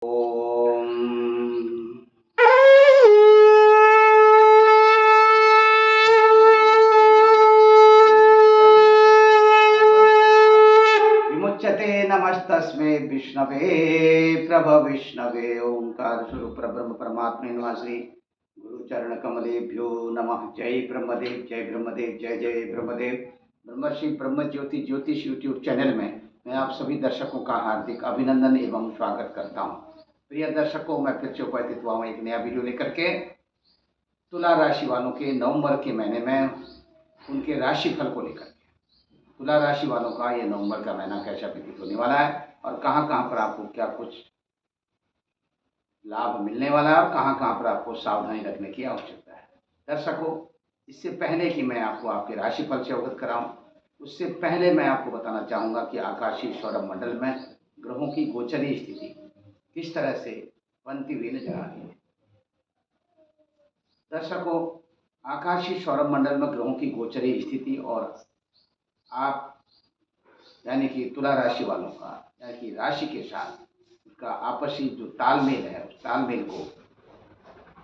ओम विमुच्यते नमस्तस्मै विष्णवे प्रभ विष्णवे ओंकार स्वरूप ब्रह्म परमात्मे नमः। श्री गुरु चरण कमलेभ्यो नमः। जय ब्रह्मदेव, जय ब्रह्मदेव, जय जय ब्रह्मदेव। ब्रह्मर्षि ब्रह्म ज्योति ज्योतिष यूट्यूब चैनल में मैं आप सभी दर्शकों का हार्दिक अभिनंदन एवं स्वागत करता हूं। प्रिय दर्शकों, मैं फिर से उपस्थित हुआ हूं एक नया वीडियो लेकर के। तुला राशि वालों के नवंबर के महीने में उनके राशि फल को लेकर के तुला राशि वालों का ये नवंबर का महीना कैसा व्यतीत होने वाला है और कहां कहां पर आपको क्या कुछ लाभ मिलने वाला है और कहां कहां पर आपको सावधानी रखने की आवश्यकता है। दर्शकों, इससे पहले कि मैं आपको आपके राशिफल से अवगत कराऊं, उससे पहले मैं आपको बताना चाहूँगा कि आकाशीय सौरभ मंडल में ग्रहों की गोचरीय स्थिति किस तरह से बनती हुई नजर आ रही है। दर्शकों, आकाशीय सौरभ मंडल में ग्रहों की गोचरीय स्थिति और आप यानी कि तुला राशि वालों का यानी कि राशि के साथ उसका आपसी जो तालमेल है, उस तालमेल को,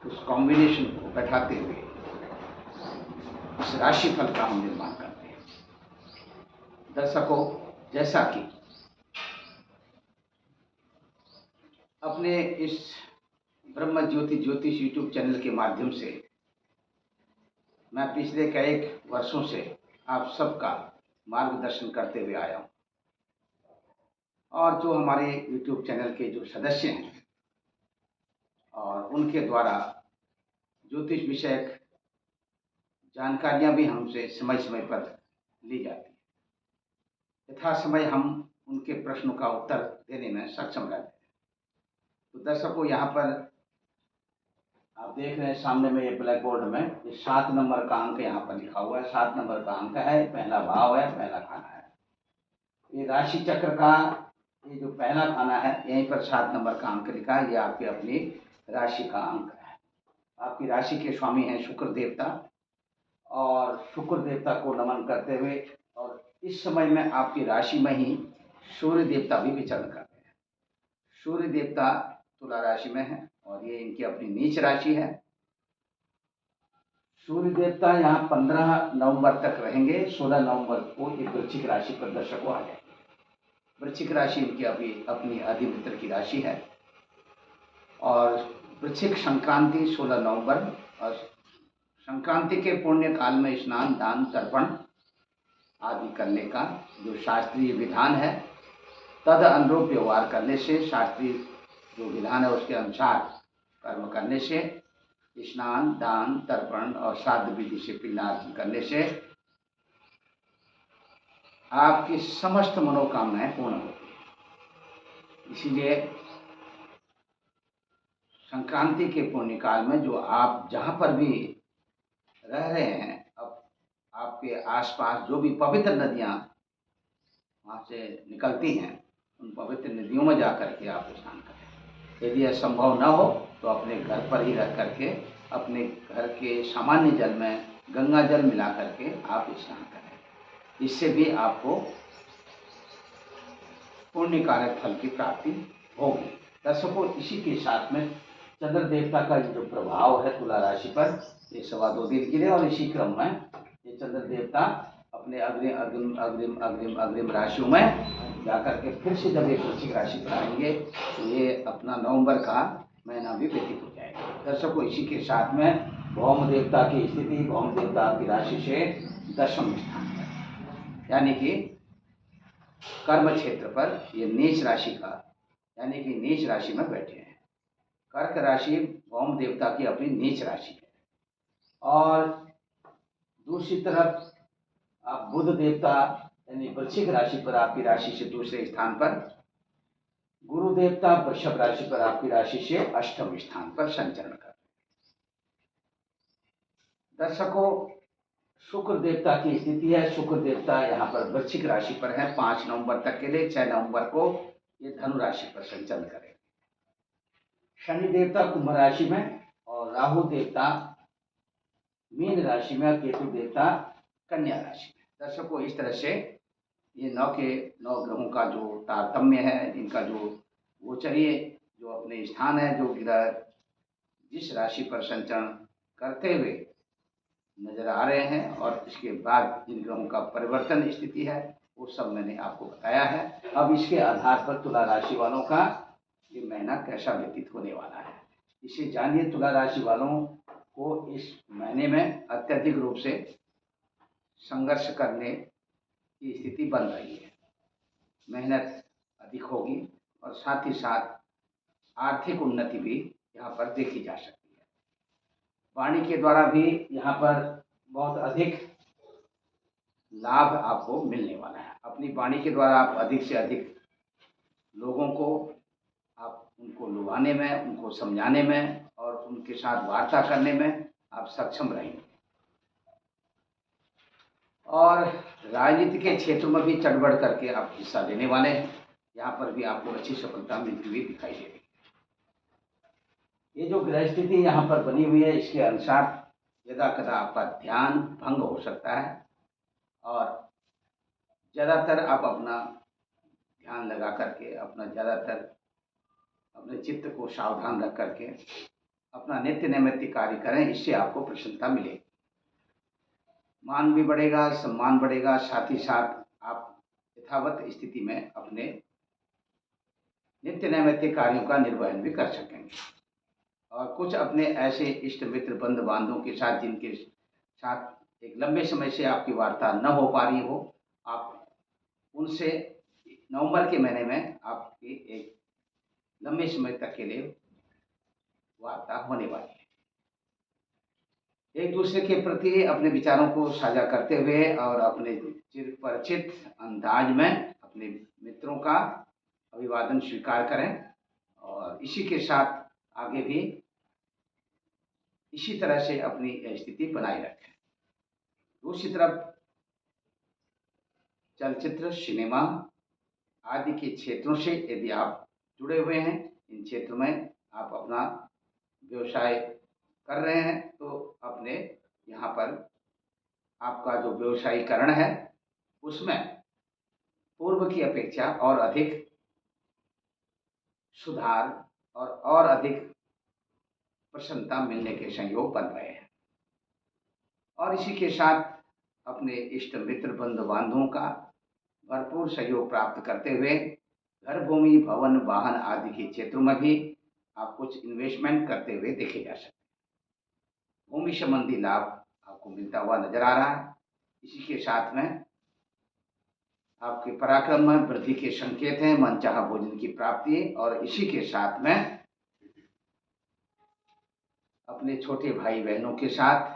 उस कॉम्बिनेशन को बैठाते हुए इस राशिफल का हम निर्माण करते हैं। दर्शकों, जैसा कि अपने इस ब्रह्म ज्योति ज्योतिष यूट्यूब चैनल के माध्यम से मैं पिछले कई वर्षों से आप सबका मार्गदर्शन करते हुए आया हूँ और जो हमारे यूट्यूब चैनल के जो सदस्य हैं और उनके द्वारा ज्योतिष विषयक जानकारियां भी हमसे समय समय पर ली जाती है। यथा समय हम उनके प्रश्नों का उत्तर देने में सक्षम रहते हैं। तो दर्शकों, यहाँ पर आप देख रहे हैं सामने में ये ब्लैक बोर्ड में ये 7 नंबर का अंक यहाँ पर लिखा हुआ है। 7 नंबर का अंक है, पहला भाव है, पहला खाना है। ये राशि चक्र का ये जो पहला खाना है, यहीं पर 7 नंबर का अंक लिखा है। ये आपकी अपनी राशि का अंक है। आपकी राशि के स्वामी हैं शुक्र देवता और शुक्र देवता को नमन करते हुए और इस समय में आपकी राशि में ही सूर्य देवता भी विचरण करते हैं। सूर्य देवता तुला राशि में है और ये इनकी अपनी नीच राशि है। सूर्य देवता यहाँ 15 नवंबर तक रहेंगे। 16 नवंबर को ये वृश्चिक राशि पर दर्शकों आ जाएंगे। वृश्चिक राशि इनकी अभी अपनी अधिमित्र की राशि है और वृश्चिक संक्रांति 16 नवंबर और संक्रांति के पुण्य काल में स्नान दान तर्पण आदि करने का जो शास्त्रीय विधान है, तद अनुरूप व्यवहार करने से, शास्त्रीय जो विधान है उसके अनुसार कर्म करने से, स्नान दान तर्पण और श्राद्ध विधि से पिंडार्पण करने से आपकी समस्त मनोकामनाएं पूर्ण होती है। इसीलिए संक्रांति के पुण्य काल में जो आप जहाँ पर भी रह रहे हैं, अब आपके आसपास जो भी पवित्र नदियाँ वहाँ से निकलती हैं, उन पवित्र नदियों में जा कर के आप स्नान करें। यदि यह संभव न हो तो अपने घर पर ही रह करके अपने घर के सामान्य जल में गंगा जल मिला करके आप स्नान करें। इससे भी आपको पुण्य कारक फल की प्राप्ति होगी। दर्शकों, इसी के साथ में चंद्र देवता का जो प्रभाव है तुला राशि पर, ये 2.25 दिन के लिए और इसी क्रम में ये चंद्र देवता अपने अग्रिम अग्रिम अग्रिम अग्रिम अग्रिम राशियों में जाकर के फिर से जब ये वृश्चिक राशि पर आएंगे तो ये अपना नवंबर का महीना भी व्यतीत हो जाएगा। दर्शकों, इसी के साथ में भौम देवता की स्थिति, भौम देवता आपकी राशि से 10वें स्थान पर यानी कि कर्म क्षेत्र पर ये नीच राशि का यानी कि नीच राशि में बैठे हैं। कर्क राशि भौम देवता की अपनी नीच राशि है और दूसरी तरफ आप बुध देवता यानी वृश्चिक राशि पर आपकी राशि से दूसरे स्थान पर, गुरु देवता वृषभ राशि पर आपकी राशि से 8वें स्थान पर संचरण कर। दर्शकों, शुक्र देवता की स्थिति है। शुक्र देवता यहाँ पर वृश्चिक राशि पर है 5 नवंबर तक के लिए। 6 नवंबर को ये धनु राशि पर संचरण करेंगे। शनि देवता कुंभ राशि में और राहु देवता मीन राशि में, केतु देवता कन्या राशि में। दर्शकों, इस तरह से ये 9 के 9 ग्रहों का जो तारतम्य है, इनका जो गोचरीय जो अपने स्थान है, जो ग्रह जिस राशि पर संचरण करते हुए नजर आ रहे हैं और इसके बाद जिन ग्रहों का परिवर्तन स्थिति है वो सब मैंने आपको बताया है। अब इसके आधार पर तुला राशि वालों का ये महीना कैसा व्यतीत होने वाला है, इसे जानिए। तुला राशि वालों को इस महीने में अत्यधिक रूप से संघर्ष करने की स्थिति बन रही है। मेहनत अधिक होगी और साथ ही साथ आर्थिक उन्नति भी यहाँ पर देखी जा सकती है। वाणी के द्वारा भी यहाँ पर बहुत अधिक लाभ आपको मिलने वाला है। अपनी वाणी के द्वारा आप अधिक से अधिक लोगों को आप उनको लुभाने में, उनको समझाने में और उनके साथ वार्ता करने में आप सक्षम रहेंगे। और राजनीति के क्षेत्र में भी चढ़ बढ़ करके आप हिस्सा लेने वाले हैं। यहाँ पर भी आपको अच्छी सफलता मिलती हुई दिखाई दे रही है। ये जो ग्रह स्थिति यहाँ पर बनी हुई है, इसके अनुसार यदा कदा आपका ध्यान भंग हो सकता है और ज़्यादातर आप अपना ध्यान लगा करके ज़्यादातर अपने चित्त को सावधान रख करके अपना नित्य नैमित्तिक कार्य करें, इससे आपको प्रसन्नता मिलेगी। मान भी बढ़ेगा, सम्मान बढ़ेगा, साथ ही साथ आप यथावत स्थिति में अपने नित्य नैमित्तिक कार्यों का निर्वहन भी कर सकेंगे। और कुछ अपने ऐसे इष्ट मित्र बंधु बांधवों के साथ जिनके साथ एक लंबे समय से आपकी वार्ता न हो पा रही हो, आप उनसे नवंबर के महीने में आपकी एक लंबे समय तक के लिए वार्ता होने वाली है। एक दूसरे के प्रति अपने विचारों को साझा करते हुए और अपने चिरपरिचित अंदाज में अपने मित्रों का अभिवादन स्वीकार करें और इसी के साथ आगे भी इसी तरह से अपनी स्थिति बनाए रखें। दूसरी तरफ चलचित्र, सिनेमा आदि के क्षेत्रों से यदि आप जुड़े हुए हैं, इन क्षेत्रों में आप अपना व्यवसाय कर रहे हैं, तो अपने यहाँ पर आपका जो व्यवसायीकरण है उसमें पूर्व की अपेक्षा और अधिक सुधार और अधिक प्रसन्नता मिलने के संयोग बन रहे हैं। और इसी के साथ अपने इष्ट मित्र बंधु बांधवों का भरपूर सहयोग प्राप्त करते हुए घर, भूमि, भवन, वाहन आदि के क्षेत्रों में भी आप कुछ इन्वेस्टमेंट करते हुए देखे जा सकते हैं। भूमि संबंधी लाभ आपको मिलता हुआ नजर आ रहा है। इसी के साथ में आपके पराक्रम में वृद्धि के संकेत हैं, मनचाहा भोजन की प्राप्ति और इसी के साथ में अपने छोटे भाई बहनों के साथ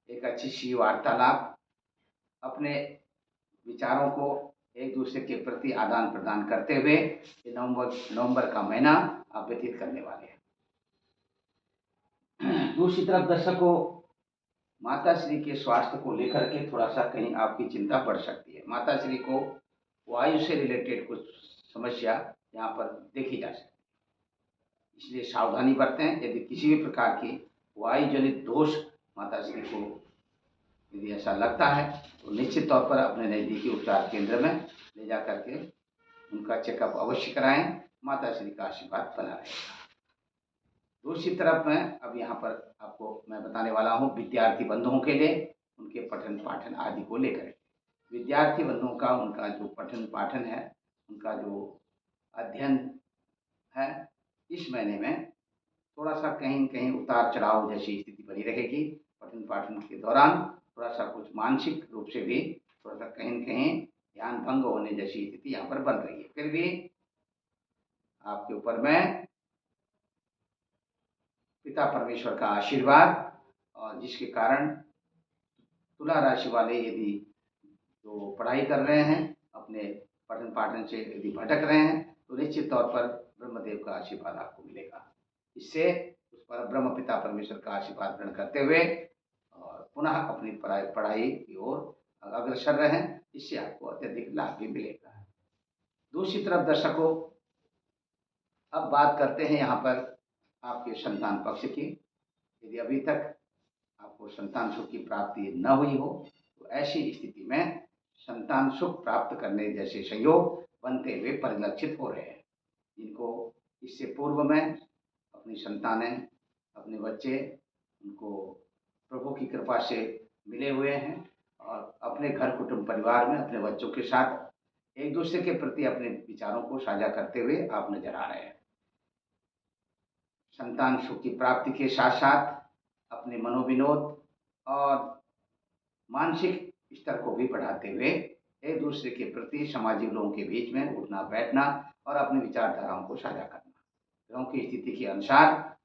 एक अच्छी सी वार्तालाप, अपने विचारों को एक दूसरे के प्रति आदान प्रदान करते हुए ये नवंबर का महीना आप व्यतीत करने वाले हैं। दूसरी तरफ दर्शकों, माता श्री के स्वास्थ्य को लेकर के थोड़ा सा कहीं आपकी चिंता बढ़ सकती है। माता श्री को वायु से रिलेटेड कुछ समस्या यहाँ पर देखी जा सकती है, इसलिए सावधानी बरतें। यदि किसी भी प्रकार की वायु जनित दोष माता श्री को यदि ऐसा लगता है तो निश्चित तौर पर अपने नज़दीकी उपचार केंद्र में ले जा करके उनका चेकअप अवश्य कराएं। माता श्री का आशीर्वाद बना रहेगा। दूसरी तरफ में अब यहाँ पर आपको मैं बताने वाला हूँ विद्यार्थी बंधुओं के लिए उनके पठन पाठन आदि को लेकर। विद्यार्थी बंधुओं का उनका जो पठन पाठन है, उनका जो अध्ययन है, इस महीने में थोड़ा सा कहीं कहीं उतार चढ़ाव जैसी स्थिति बनी रहेगी। पठन पाठन के दौरान थोड़ा सा कुछ मानसिक रूप से भी थोड़ा सा कहीं कहीं ध्यान भंग होने जैसी स्थिति यहाँ पर बन रही है। फिर भी आपके ऊपर में पिता परमेश्वर का आशीर्वाद और जिसके कारण तुला राशि वाले यदि तो पढ़ाई कर रहे हैं, अपने पठन पाठन से यदि भटक रहे हैं, तो निश्चित तौर पर ब्रह्मदेव का आशीर्वाद आपको मिलेगा। इससे उस पर ब्रह्म पिता परमेश्वर का आशीर्वाद ग्रहण करते हुए और पुनः अपनी पढ़ाई की ओर अग्रसर रहें, इससे आपको अत्यधिक लाभ भी मिलेगा। दूसरी तरफ दर्शकों, अब बात करते हैं यहाँ पर आपके संतान पक्ष की। यदि अभी तक आपको संतान सुख की प्राप्ति न हुई हो तो ऐसी स्थिति में संतान सुख प्राप्त करने जैसे संयोग बनते हुए परिलक्षित हो रहे हैं। जिनको इससे पूर्व में अपनी संतानें, अपने बच्चे उनको प्रभु की कृपा से मिले हुए हैं और अपने घर कुटुंब परिवार में अपने बच्चों के साथ एक दूसरे के प्रति अपने विचारों को साझा करते हुए आप नजर आ रहे हैं। संतान सुख की प्राप्ति के साथ साथ अपने मनोविनोद और मानसिक स्तर को भी बढ़ाते हुए एक दूसरे के प्रति सामाजिक लोगों के बीच में उठना बैठना और अपनी विचारधाराओं को साझा करना। ग्रहों की स्थिति के अनुसार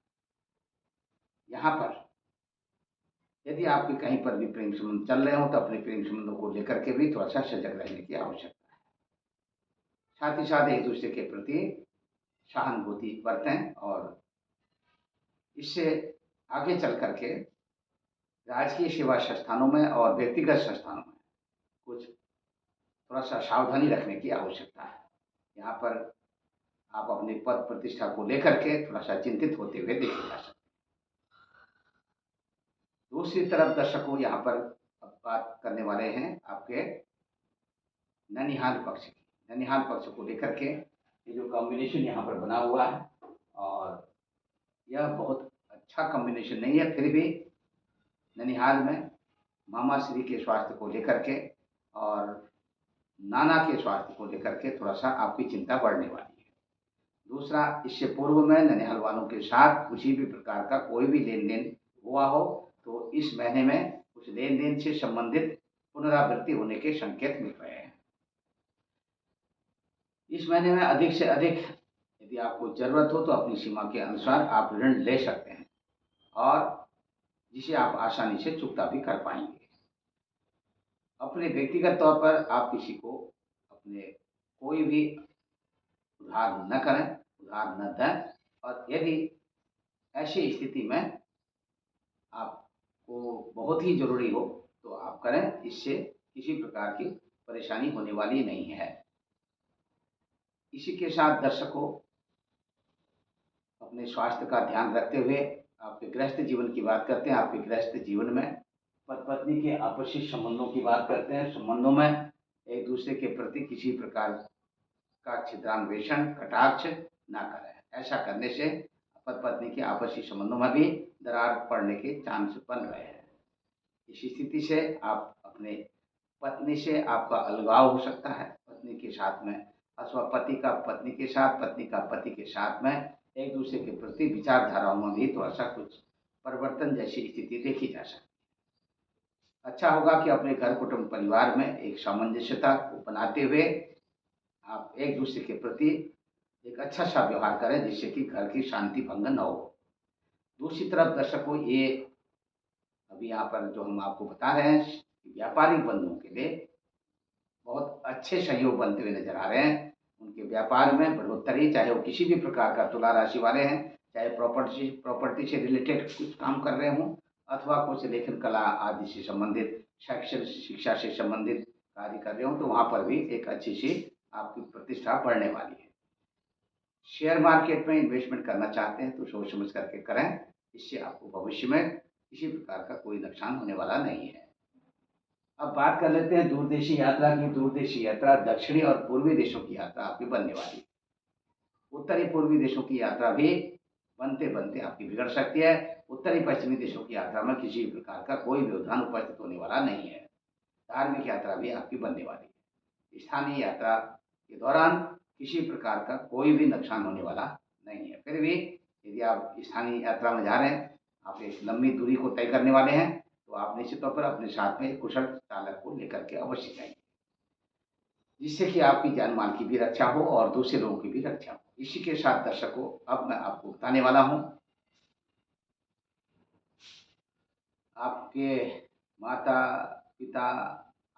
यहाँ पर यदि आपके कहीं पर भी प्रेम संबंध चल रहे हो तो अपने प्रेम संबंधों को लेकर के भी थोड़ा सा सजग रहने की आवश्यकता है। साथ ही साथ एक दूसरे के प्रति सहानुभूति बरतें और इससे आगे चल करके राजकीय सेवा संस्थानों में और व्यक्तिगत संस्थानों में कुछ थोड़ा सा सावधानी रखने की आवश्यकता है। यहाँ पर आप अपने पद प्रतिष्ठा को लेकर के थोड़ा सा चिंतित होते हुए देखे जा सकते हैं। दूसरी तरफ दर्शकों, यहाँ पर अब बात करने वाले हैं आपके ननिहाल पक्ष की। ननिहाल पक्ष को लेकर के ये जो कॉम्बिनेशन यहाँ पर बना हुआ है और यह बहुत अच्छा कॉम्बिनेशन नहीं है, फिर भी ननिहाल में मामा श्री के स्वास्थ्य को लेकर के और नाना के स्वास्थ्य को लेकर के थोड़ा सा आपकी चिंता बढ़ने वाली है। दूसरा, इससे पूर्व में ननिहाल वालों के साथ किसी भी प्रकार का कोई भी लेन देन हुआ हो तो इस महीने में उस लेन देन से संबंधित पुनरावृत्ति होने के संकेत मिल रहे हैं। इस महीने में अधिक से अधिक यदि आपको जरूरत हो तो अपनी सीमा के अनुसार आप ऋण ले सकते हैं और जिसे आप आसानी से चुकता भी कर पाएंगे। अपने व्यक्तिगत तौर पर आप किसी को अपने कोई भी उधार न करें, उधार न दें और यदि ऐसी स्थिति में आपको बहुत ही जरूरी हो तो आप करें, इससे किसी प्रकार की परेशानी होने वाली नहीं है। इसी के साथ दर्शकों, अपने स्वास्थ्य का ध्यान रखते हुए आपके गृहस्थ जीवन की बात करते हैं। आपके गृहस्थ जीवन में पति पत्नी के आपसी संबंधों की बात करते हैं। संबंधों में एक दूसरे के प्रति किसी प्रकार का छिद्रान्वेषण, कटाक्ष ना करें। ऐसा करने से पति पत्नी के आपसी संबंधों में भी दरार पड़ने के चांस बन रहे हैं। इस स्थिति से आप अपने पत्नी से आपका अलगाव हो सकता है, पत्नी के साथ में अथवा पति का पत्नी के साथ, पत्नी का पति के साथ में एक दूसरे के प्रति विचारधाराओं में भी थोड़ा सा कुछ परिवर्तन जैसी स्थिति देखी जा सकती है। अच्छा होगा कि अपने घर कुटुंब परिवार में एक सामंजस्यता को बनाते हुए आप एक दूसरे के प्रति एक अच्छा सा व्यवहार करें जिससे कि घर की शांति भंग न हो। दूसरी तरफ दर्शकों, ये अभी यहाँ पर जो हम आपको बता रहे हैं कि व्यापारिक बंधुओं के लिए बहुत अच्छे सहयोग बनते हुए नजर आ रहे हैं। उनके व्यापार में बढ़ोतरी, चाहे वो किसी भी प्रकार का तुला राशि वाले हैं, चाहे प्रॉपर्टी से रिलेटेड कुछ काम कर रहे हों अथवा कुछ लेखन कला आदि से संबंधित शैक्षणिक शिक्षा से संबंधित कार्य कर रहे हों, तो वहाँ पर भी एक अच्छी सी आपकी प्रतिष्ठा बढ़ने वाली है। शेयर मार्केट में इन्वेस्टमेंट करना चाहते हैं तो सोच समझ करके करें, इससे आपको भविष्य में किसी प्रकार का कोई नुकसान होने वाला नहीं है। अब बात कर लेते हैं दूरदेशी यात्रा की। दूरदेशी यात्रा दक्षिणी और पूर्वी देशों की यात्रा आपकी बनने वाली। उत्तरी पूर्वी देशों की यात्रा भी बनते बनते आपकी बिगड़ सकती है। उत्तरी पश्चिमी देशों की यात्रा में किसी प्रकार का कोई व्यवधान उपस्थित होने वाला नहीं है। धार्मिक यात्रा भी आपकी बनने वाली है। स्थानीय यात्रा के दौरान किसी प्रकार का कोई भी नुकसान होने वाला नहीं है। फिर भी यदि आप स्थानीय यात्रा में जा रहे हैं, आप एक लंबी दूरी को तय करने वाले हैं, तो आप निश्चित तौर पर अपने साथ में एक कुशल चालक को लेकर के अवश्य जाएंगे, जिससे कि आपकी जान माल की भी रक्षा हो और दूसरे लोगों की भी रक्षा हो। इसी के साथ दर्शकों, अब मैं आपको बताने वाला हूँ आपके माता पिता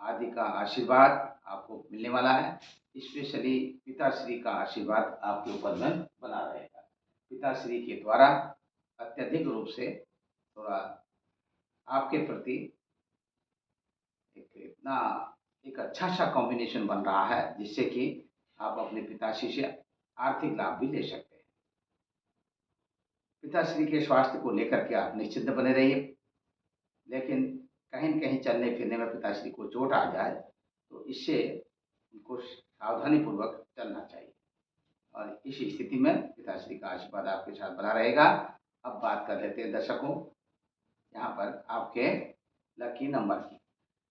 आदि का आशीर्वाद आपको मिलने वाला है। स्पेशली पिताश्री का आशीर्वाद आपके ऊपर में बना रहेगा। पिताश्री के द्वारा अत्यधिक रूप से थोड़ा आपके प्रति एक अच्छा सा कॉम्बिनेशन बन रहा है, जिससे कि आप अपने पिताश्री से आर्थिक लाभ भी ले सकते हैं। पिताश्री के स्वास्थ्य को लेकर के आप निश्चिंत बने रहिए, लेकिन कहीं न कहीं चलने फिरने में पिताश्री को चोट आ जाए तो इससे उनको सावधानी पूर्वक चलना चाहिए। और इस स्थिति में पिताश्री का आशीर्वाद आपके साथ बना रहेगा। अब बात कर लेते हैं दर्शकों यहाँ पर आपके लकी नंबर की।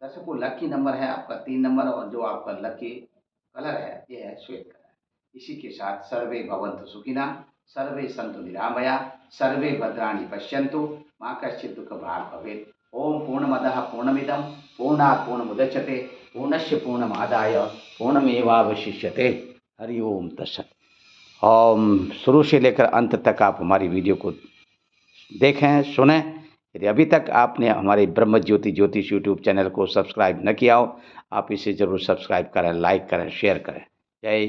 दर्शकों लकी नंबर है आपका 3 नंबर और जो आपका लकी कलर है ये है श्वेत कलर। इसी के साथ सर्वे भवन्तु सुखिनः, सर्वे सन्तु निरामया, सर्वे भद्राणि पश्यन्तु, मा कश्चित् दुःखभाग् भवेत्। ओम पूर्णमदः पूर्णमिदं पूर्णात् पूर्णमुदच्यते पूर्णस्य पूर्णमादाय पूर्णमेवावशिष्यते। हरि ओम तत्सत्। ओम शुरू से लेकर अंत तक आप हमारी वीडियो को देखें सुनें। यदि अभी तक आपने हमारे ब्रह्म ज्योति ज्योतिष यूट्यूब चैनल को सब्सक्राइब न किया हो, आप इसे ज़रूर सब्सक्राइब करें, लाइक करें, शेयर करें। जय